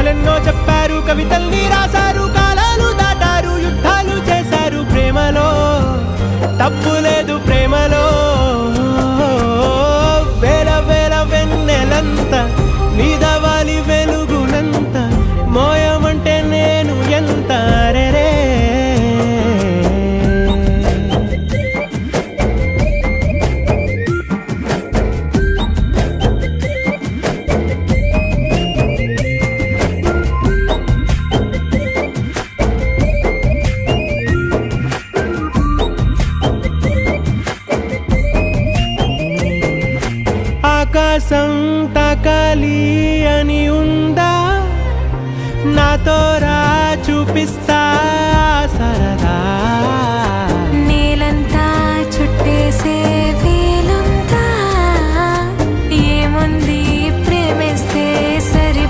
కథలెన్నో చెప్పారు, కవితల్ని రాశారు, కాలాలు దాటారు, యుద్ధాలు చేశారు. ప్రేమలో తప్పు లేదు, ప్రేమలో వేల వేల వెన్నెలంత నీదవాలి వెలుగునంత, మోయమంటే నేను ఎంత రే. ఆకాశం తాకాలి అని ఉందా, నాతో రా చూపిస్తా